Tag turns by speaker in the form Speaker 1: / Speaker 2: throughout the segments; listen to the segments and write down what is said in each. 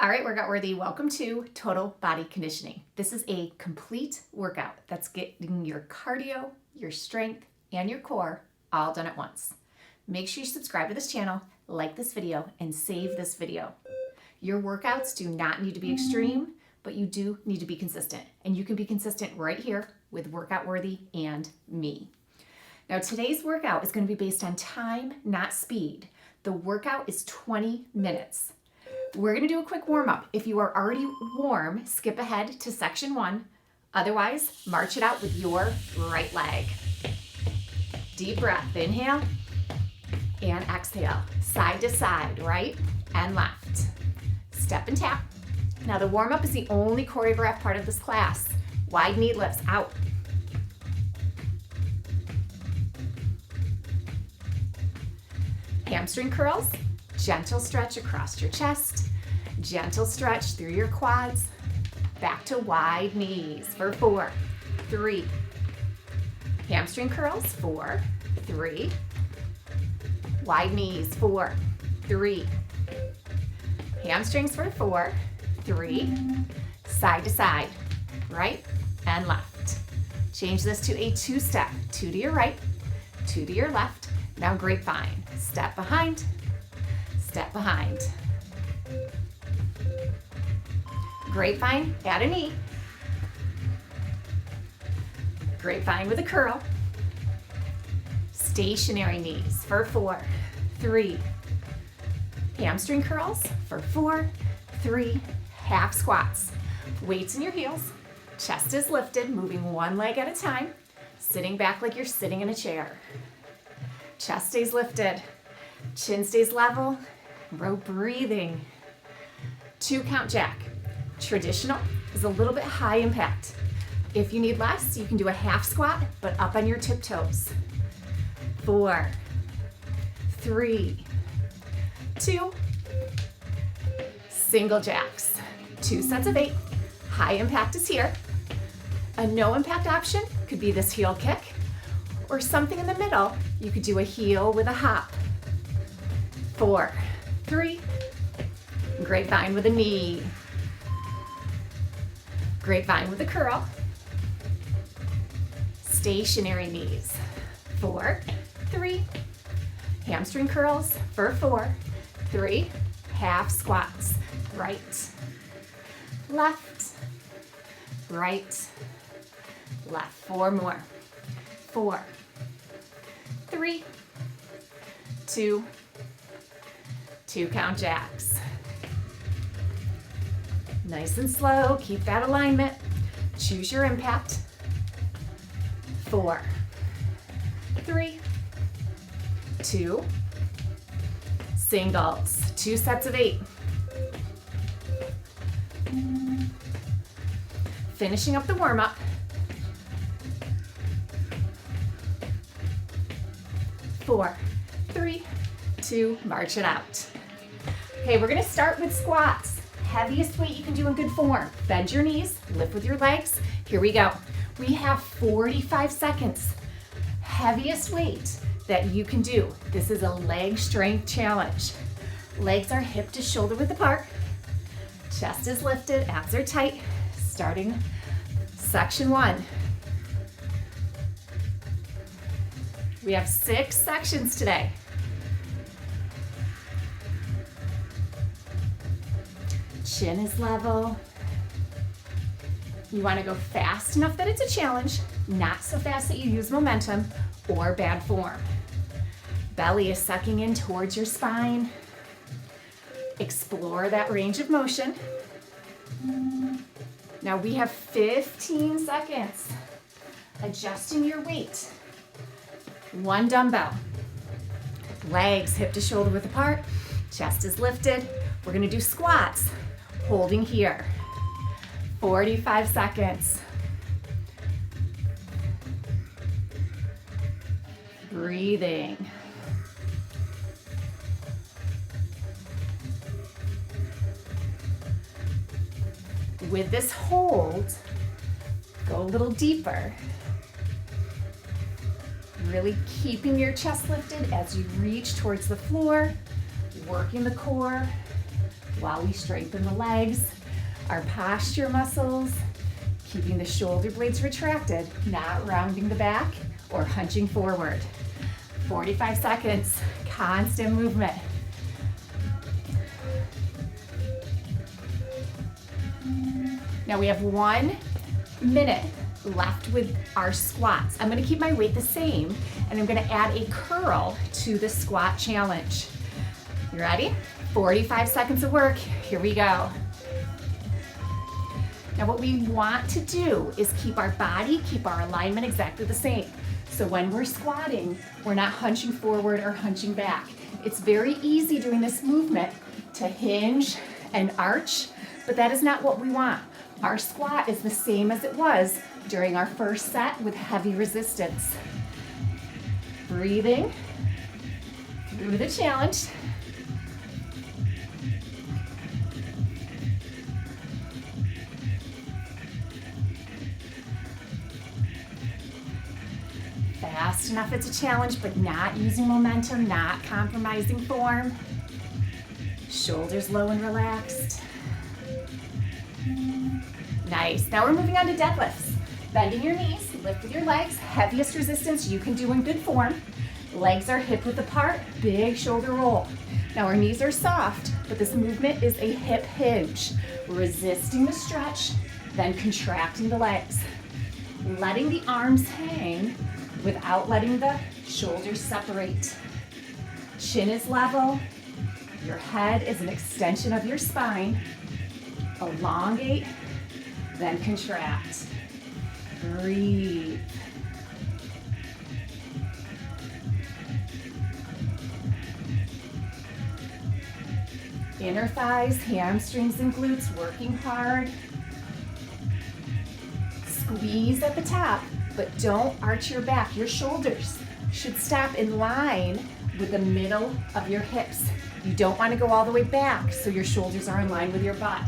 Speaker 1: All right, workout worthy, welcome to Total Body Conditioning. This is a complete workout that's getting your cardio, your strength, and your core all done at once. Make sure you subscribe to this channel, like this video, and save this video. Your workouts do not need to be extreme, but you do need to be consistent. And you can be consistent right here with Workout Worthy and me. Now today's workout is going to be based on time, not speed. The workout is 20 minutes. We're going to do a quick warm up. If you are already warm, skip ahead to section 1. Otherwise, march it out with your right leg. Deep breath, inhale and exhale. Side to side, right and left. Step and tap. Now the warm up is the only choreographed part of this class. Wide knee lifts out. Hamstring curls. Gentle stretch across your chest, gentle stretch through your quads, back to wide knees for 4, 3, hamstring curls, 4, 3, wide knees, 4, 3, hamstrings for 4, 3, side to side, right and left. Change this to a 2-step, 2 to your right, 2 to your left. Now grapevine, step behind, step behind. Grapevine, add a knee. Grapevine with a curl. Stationary knees for 4, 3. Hamstring curls for 4, 3. Half squats. Weights in your heels. Chest is lifted, moving one leg at a time. Sitting back like you're sitting in a chair. Chest stays lifted. Chin stays level. Row breathing. 2 count jack. Traditional is a little bit high impact. If you need less, you can do a half squat, but up on your tiptoes. 4, 3, 2, single jacks. 2 sets of 8. High impact is here. A no impact option could be this heel kick, or something in the middle. You could do a heel with a hop. 4, 3, grapevine with a knee, grapevine with a curl, stationary knees, 4, 3, hamstring curls for 4, 3, half squats, right, left, right, left, 4 more, 4, 3, 2, 2 count jacks. Nice and slow, keep that alignment. Choose your impact. 4, 3, 2, singles. 2 sets of 8. Finishing up the warm up. 4, 3, 2, march it out. Okay, we're gonna start with squats. Heaviest weight you can do in good form. Bend your knees, lift with your legs. Here we go. We have 45 seconds. Heaviest weight that you can do. This is a leg strength challenge. Legs are hip to shoulder width apart. Chest is lifted, abs are tight. Starting section 1. We have 6 sections today. Chin is level. You want to go fast enough that it's a challenge, not so fast that you use momentum or bad form. Belly is sucking in towards your spine. Explore that range of motion. Now we have 15 seconds. Adjusting your weight. 1 dumbbell. Legs hip to shoulder width apart. Chest is lifted. We're going to do squats. Holding here. 45 seconds. Breathing. With this hold, go a little deeper. Really keeping your chest lifted as you reach towards the floor, working the core, while we strengthen the legs, our posture muscles, keeping the shoulder blades retracted, not rounding the back or hunching forward. 45 seconds, constant movement. Now we have 1 minute left with our squats. I'm gonna keep my weight the same, and I'm gonna add a curl to the squat challenge. You ready? 45 seconds of work, here we go. Now what we want to do is keep our body, keep our alignment exactly the same. So when we're squatting, we're not hunching forward or hunching back. It's very easy doing this movement to hinge and arch, but that is not what we want. Our squat is the same as it was during our first set with heavy resistance. Breathing through the challenge. Fast enough, it's a challenge, but not using momentum, not compromising form. Shoulders low and relaxed. Nice. Now we're moving on to deadlifts. Bending your knees, lift with your legs, heaviest resistance you can do in good form. Legs are hip width apart, big shoulder roll. Now our knees are soft, but this movement is a hip hinge. Resisting the stretch, then contracting the legs. Letting the arms hang without letting the shoulders separate. Chin is level. Your head is an extension of your spine. Elongate, then contract. Breathe. Inner thighs, hamstrings, and glutes working hard. Squeeze at the top, but don't arch your back. Your shoulders should stop in line with the middle of your hips. You don't want to go all the way back, so your shoulders are in line with your butt.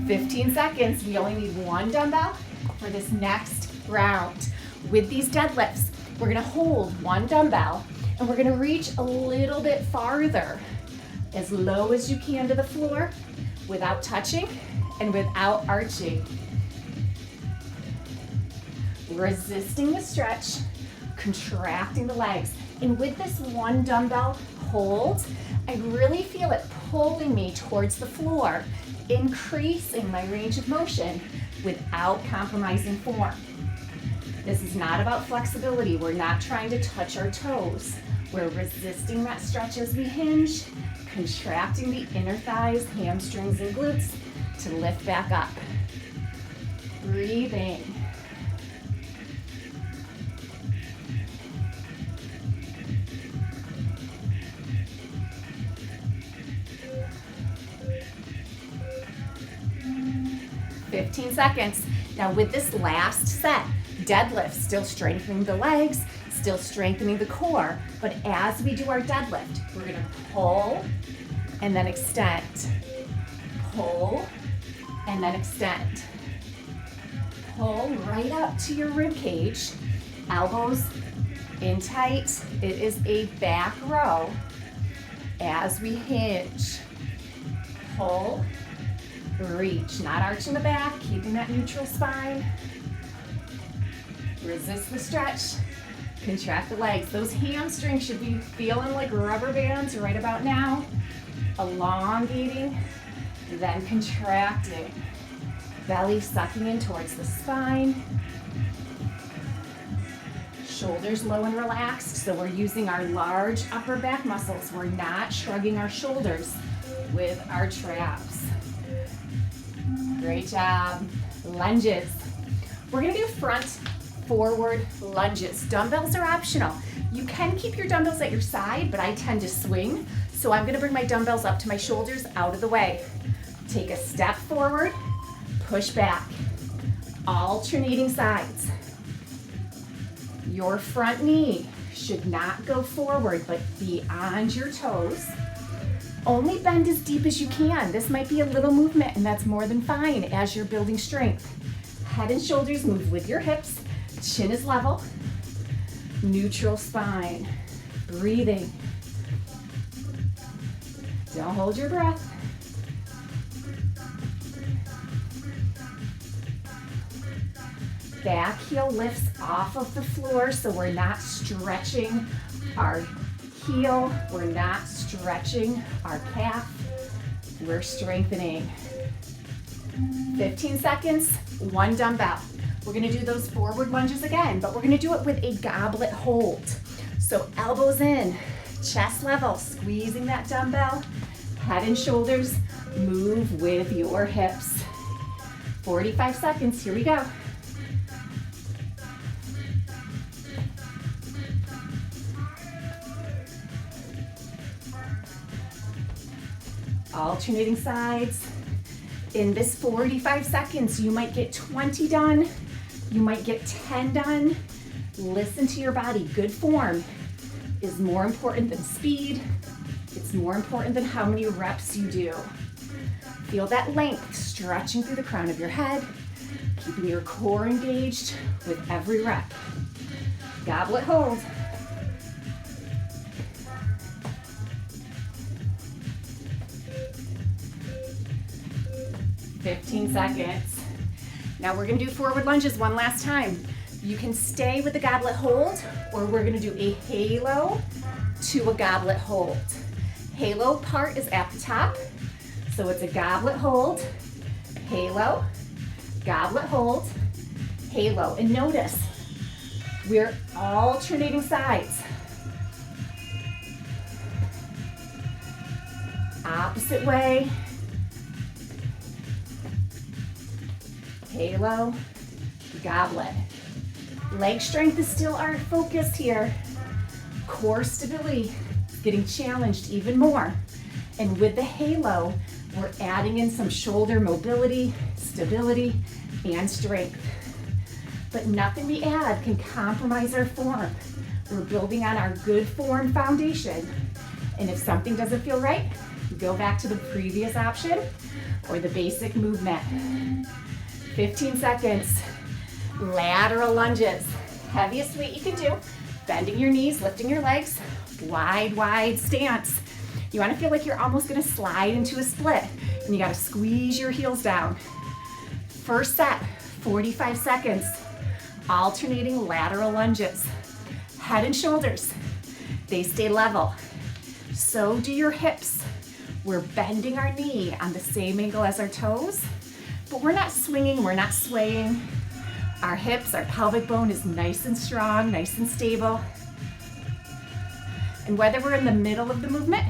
Speaker 1: 15 seconds. We only need 1 dumbbell for this next round. With these deadlifts, we're gonna hold 1 dumbbell and we're gonna reach a little bit farther, as low as you can to the floor without touching and without arching. Resisting the stretch, contracting the legs. And with this 1 dumbbell hold, I really feel it pulling me towards the floor, increasing my range of motion without compromising form. This is not about flexibility. We're not trying to touch our toes. We're resisting that stretch as we hinge, contracting the inner thighs, hamstrings, and glutes to lift back up. Breathing. $15 seconds. Now with this last set, deadlift, still strengthening the legs, still strengthening the core, but as we do our deadlift, we're gonna pull and then extend. Pull and then extend. Pull right up to your rib cage, elbows in tight. It is a back row as we hinge. Pull, reach, not arching the back, keeping that neutral spine. Resist the stretch, contract the legs. Those hamstrings should be feeling like rubber bands right about now. Elongating, then contracting. Belly sucking in towards the spine. Shoulders low and relaxed, so we're using our large upper back muscles. We're not shrugging our shoulders with our traps. Great job. Lunges. We're gonna do front forward lunges. Dumbbells are optional. You can keep your dumbbells at your side, but I tend to swing, so I'm gonna bring my dumbbells up to my shoulders, out of the way. Take a step forward, push back. Alternating sides. Your front knee should not go forward, but beyond your toes. Only bend as deep as you can. This might be a little movement, and that's more than fine as you're building strength. Head and shoulders move with your hips. Chin is level. Neutral spine. Breathing. Don't hold your breath. back heel lifts off of the floor, so we're not stretching our heel, we're not stretching our calf, we're strengthening. 15 seconds, 1 dumbbell. We're gonna do those forward lunges again, but we're gonna do it with a goblet hold. So elbows in, chest level, squeezing that dumbbell, head and shoulders, move with your hips. 45 seconds, here we go. Alternating sides. In this 45 seconds, you might get 20 done, you might get 10 done. Listen to your body. Good form is more important than speed. It's more important than how many reps you do. Feel that length stretching through the crown of your head, keeping your core engaged with every rep. Goblet hold. $15 seconds. Now we're gonna do forward lunges one last time. You can stay with the goblet hold, or we're gonna do a halo to a goblet hold. Halo part is at the top, so it's a goblet hold, halo, goblet hold, halo. And notice, we're alternating sides. Opposite way. Halo, goblet. Leg strength is still our focus here. Core stability is getting challenged even more. And with the halo, we're adding in some shoulder mobility, stability, and strength. But nothing we add can compromise our form. We're building on our good form foundation. And if something doesn't feel right, go back to the previous option or the basic movement. 15 seconds. Lateral lunges. Heaviest weight you can do. Bending your knees, lifting your legs. Wide stance. You want to feel like you're almost going to slide into a split. And you got to squeeze your heels down. First set, 45 seconds. Alternating lateral lunges. Head and shoulders, they stay level. So do your hips. We're bending our knee on the same angle as our toes, but we're not swinging, we're not swaying. Our hips, our pelvic bone is nice and strong, nice and stable. And whether we're in the middle of the movement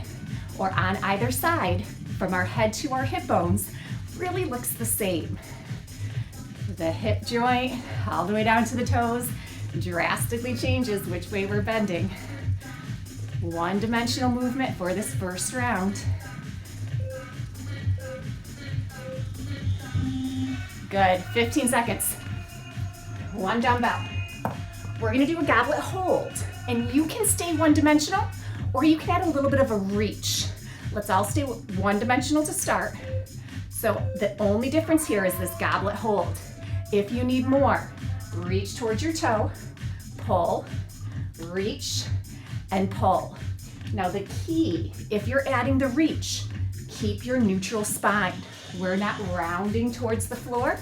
Speaker 1: or on either side, from our head to our hip bones, really looks the same. The hip joint, all the way down to the toes, drastically changes which way we're bending. One-dimensional movement for this first round. Good, 15 seconds. One dumbbell. We're gonna do a goblet hold, and you can stay one-dimensional, or you can add a little bit of a reach. Let's all stay one-dimensional to start. So the only difference here is this goblet hold. If you need more, reach towards your toe, pull, reach, and pull. Now the key, if you're adding the reach, keep your neutral spine. We're not rounding towards the floor.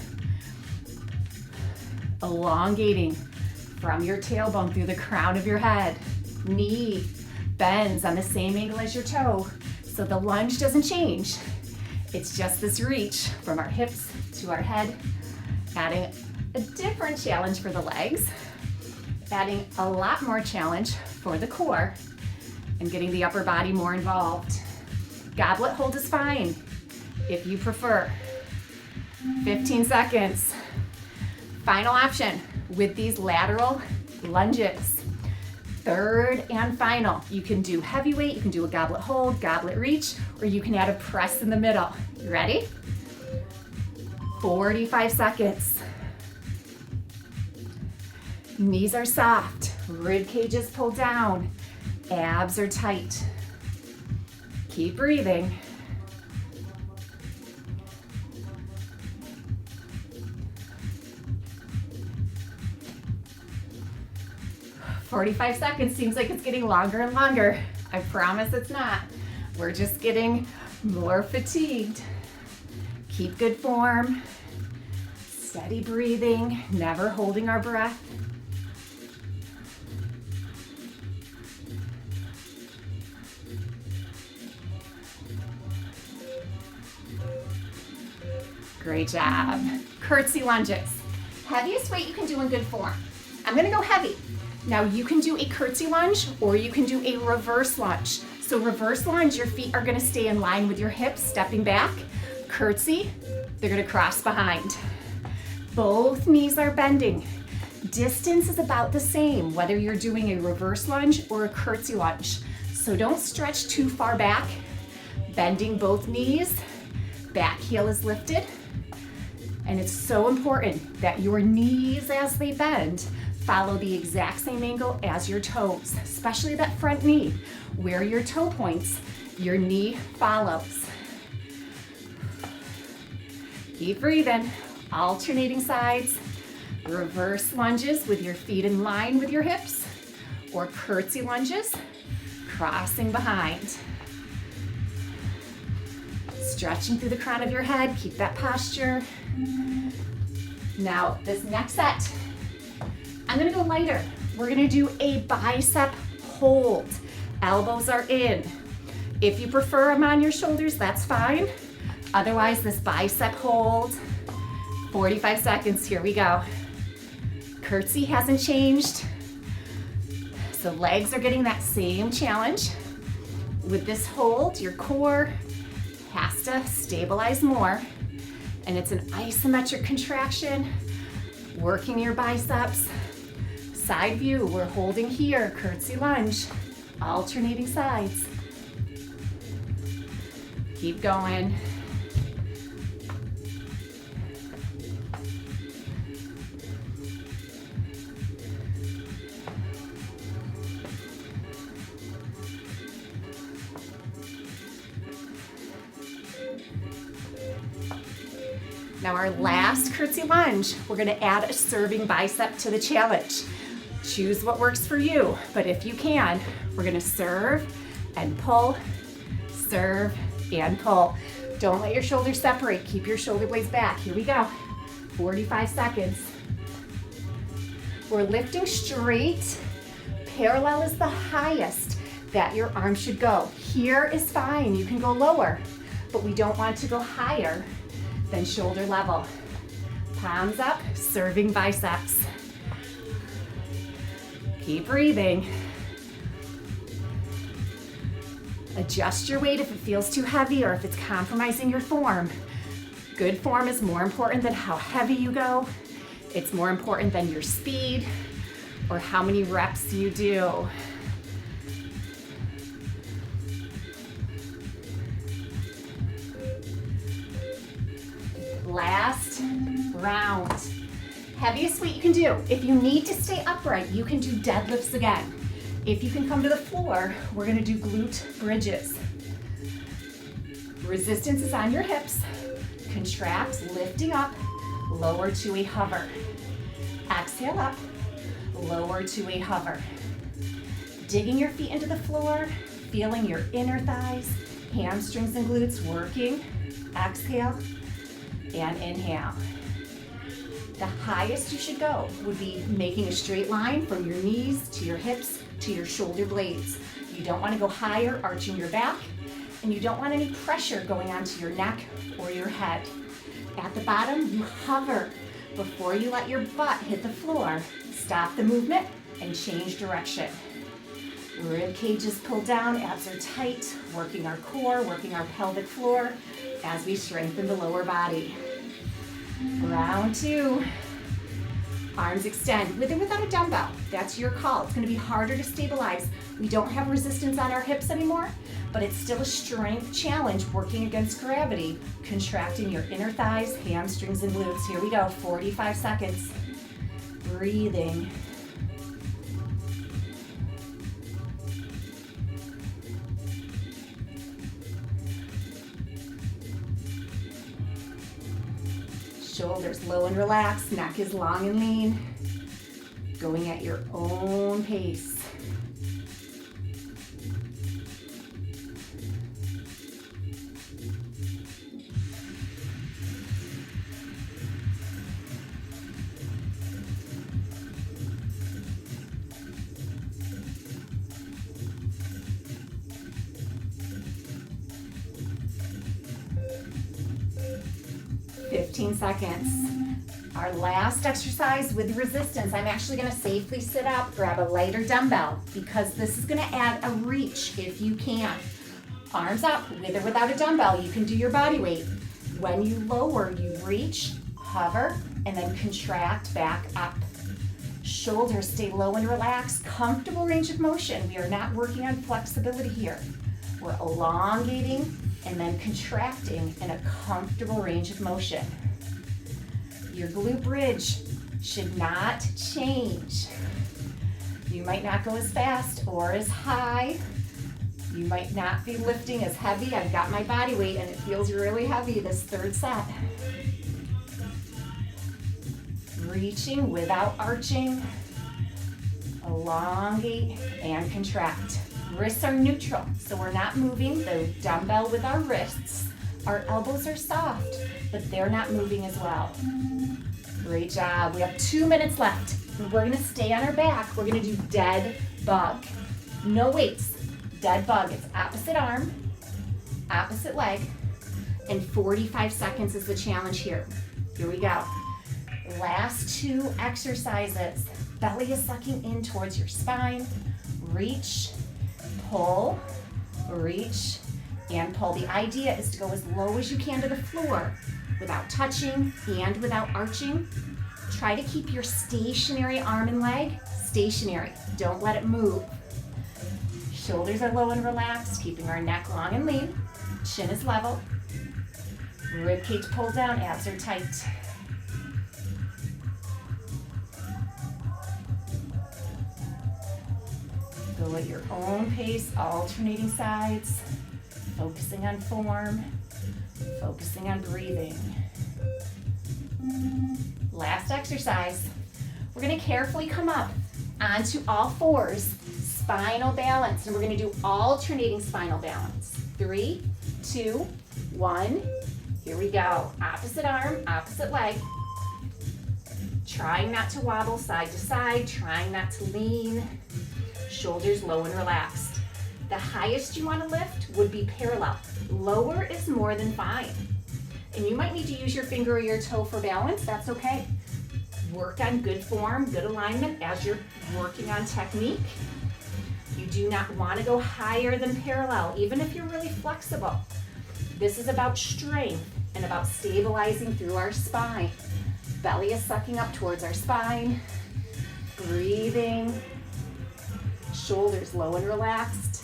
Speaker 1: Elongating from your tailbone through the crown of your head. Knee bends on the same angle as your toe, so the lunge doesn't change. It's just this reach from our hips to our head, adding a different challenge for the legs, adding a lot more challenge for the core, and getting the upper body more involved. Goblet hold is fine if you prefer. 15 seconds. Final option with these lateral lunges. Third and final. You can do heavyweight, you can do a goblet hold, goblet reach, or you can add a press in the middle. You ready? 45 seconds. Knees are soft, rib cage is pulled down, abs are tight. Keep breathing. "45 seconds seems like it's getting longer and longer. I promise it's not. We're just getting more fatigued. Keep good form. Steady breathing, never holding our breath. Great job. Curtsey lunges. Heaviest weight you can do in good form. I'm gonna go heavy. Now you can do a curtsey lunge or you can do a reverse lunge. So reverse lunge, your feet are gonna stay in line with your hips, stepping back. Curtsey, they're gonna cross behind. Both knees are bending. Distance is about the same, whether you're doing a reverse lunge or a curtsey lunge. So don't stretch too far back. Bending both knees, back heel is lifted. And it's so important that your knees, as they bend, follow the exact same angle as your toes, especially that front knee. Where your toe points, your knee follows. Keep breathing, alternating sides. Reverse lunges with your feet in line with your hips, or curtsey lunges, crossing behind. Stretching through the crown of your head, keep that posture. Now, this next set, I'm gonna go lighter. We're gonna do a bicep hold. Elbows are in. If you prefer them on your shoulders, that's fine. Otherwise, this bicep hold, 45 seconds, here we go. Curtsey hasn't changed. So legs are getting that same challenge. With this hold, your core has to stabilize more. And it's an isometric contraction, working your biceps. Side view, we're holding here, curtsey lunge, alternating sides. Keep going. Now our last curtsey lunge, we're gonna add a serving bicep to the challenge. Choose what works for you, but if you can, we're gonna serve and pull, serve and pull. Don't let your shoulders separate, keep your shoulder blades back. Here we go, 45 seconds. We're lifting straight, parallel is the highest that your arm should go. Here is fine, you can go lower, but we don't want to go higher than shoulder level. Palms up, serving biceps. Keep breathing. Adjust your weight if it feels too heavy or if it's compromising your form. Good form is more important than how heavy you go. It's more important than your speed or how many reps you do. Last round. Heaviest weight you can do. If you need to stay upright, you can do deadlifts again. If you can come to the floor, we're gonna do glute bridges. Resistance is on your hips. Contract, lifting up, lower to a hover. Exhale up, lower to a hover. Digging your feet into the floor, feeling your inner thighs, hamstrings and glutes working. Exhale and inhale. The highest you should go would be making a straight line from your knees to your hips to your shoulder blades. You don't want to go higher, arching your back, and you don't want any pressure going onto your neck or your head. At the bottom, you hover before you let your butt hit the floor. Stop the movement and change direction. Rib cages pull down, abs are tight, working our core, working our pelvic floor as we strengthen the lower body. Round two. Arms extend, with or without a dumbbell. That's your call. It's gonna be harder to stabilize. We don't have resistance on our hips anymore, but it's still a strength challenge working against gravity, contracting your inner thighs, hamstrings, and glutes. Here we go, 45 seconds. Breathing. Shoulders low and relaxed, neck is long and lean. Going at your own pace. 15 seconds. Our last exercise with resistance, I'm actually gonna safely sit up, grab a lighter dumbbell, because this is gonna add a reach if you can. Arms up, with or without a dumbbell, you can do your body weight. When you lower, you reach, hover, and then contract back up. Shoulders stay low and relaxed, comfortable range of motion. We are not working on flexibility here. We're elongating and then contracting in a comfortable range of motion. Your glute bridge should not change. You might not go as fast or as high. You might not be lifting as heavy. I've got my body weight and it feels really heavy this third set. Reaching without arching. Elongate and contract. Wrists are neutral, so we're not moving the dumbbell with our wrists. Our elbows are soft, but they're not moving as well. Great job. We have 2 minutes left. We're gonna stay on our back. We're gonna do dead bug. No weights. Dead bug. It's opposite arm, opposite leg, and 45 seconds is the challenge here. Here we go. Last 2 exercises. Belly is sucking in towards your spine. Reach, pull, reach, and pull. The idea is to go as low as you can to the floor without touching and without arching. Try to keep your stationary arm and leg stationary. Don't let it move. Shoulders are low and relaxed, keeping our neck long and lean. Chin is level. Rib cage pulled down, abs are tight. Go at your own pace, alternating sides, focusing on form, focusing on breathing. Last exercise. We're gonna carefully come up onto all fours, spinal balance, and we're gonna do alternating spinal balance. 3, 2, 1, here we go. Opposite arm, opposite leg. Trying not to wobble side to side, trying not to lean. Shoulders low and relaxed. The highest you want to lift would be parallel. Lower is more than fine. And you might need to use your finger or your toe for balance, that's okay. Work on good form, good alignment as you're working on technique. You do not want to go higher than parallel, even if you're really flexible. This is about strength and about stabilizing through our spine. Belly is sucking up towards our spine. Breathing. Shoulders low and relaxed.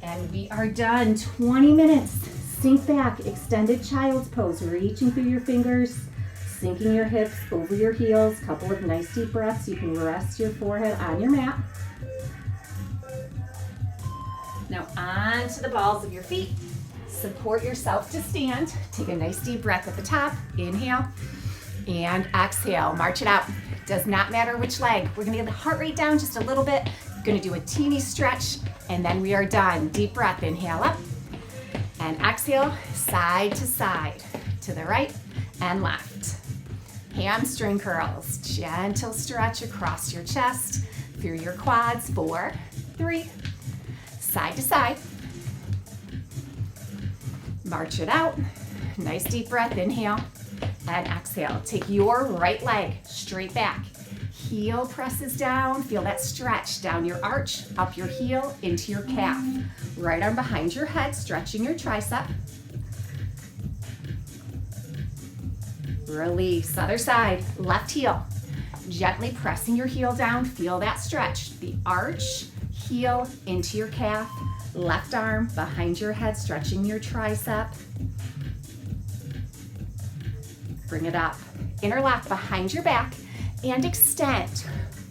Speaker 1: And we are done. 20 minutes. Sink back, extended child's pose, reaching through your fingers, sinking your hips over your heels. Couple of nice deep breaths. You can rest your forehead on your mat. Now onto the balls of your feet. Support yourself to stand. Take a nice deep breath at the top. Inhale and exhale. March it out. Does not matter which leg. We're gonna get the heart rate down just a little bit. Gonna do a teeny stretch and then we are done. Deep breath, inhale up and exhale, side to side, to the right and left. Hamstring curls, gentle stretch across your chest, through your quads. 4, 3, side to side. March it out. Nice deep breath, inhale and exhale. Take your right leg straight back. Heel presses down. Feel that stretch down your arch, up your heel, into your calf. Right arm behind your head, stretching your tricep. Release, other side, left heel. Gently pressing your heel down. Feel that stretch. The arch, heel into your calf. Left arm behind your head, stretching your tricep. Bring it up. Interlock behind your back and extend.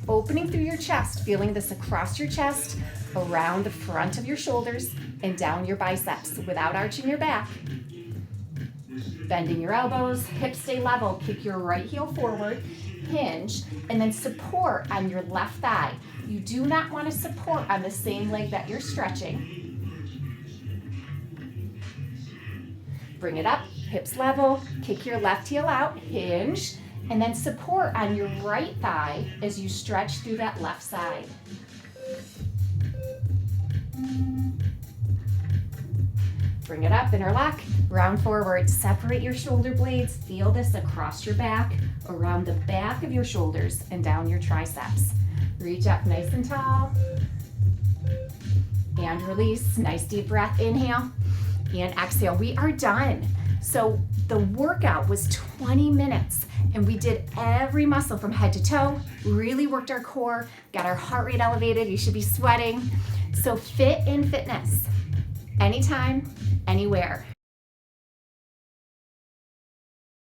Speaker 1: Opening through your chest, feeling this across your chest, around the front of your shoulders, and down your biceps without arching your back. Bending your elbows, hips stay level. Kick your right heel forward, hinge, and then support on your left thigh. You do not want to support on the same leg that you're stretching. Bring it up, hips level, kick your left heel out, hinge, and then support on your right thigh as you stretch through that left side. Bring it up, interlock, round forward, separate your shoulder blades, feel this across your back, around the back of your shoulders and down your triceps. Reach up nice and tall, and release, nice deep breath, inhale, and exhale. We are done. So the workout was 20 minutes, and we did every muscle from head to toe, really worked our core, got our heart rate elevated, you should be sweating. So fit in fitness, anytime, anywhere.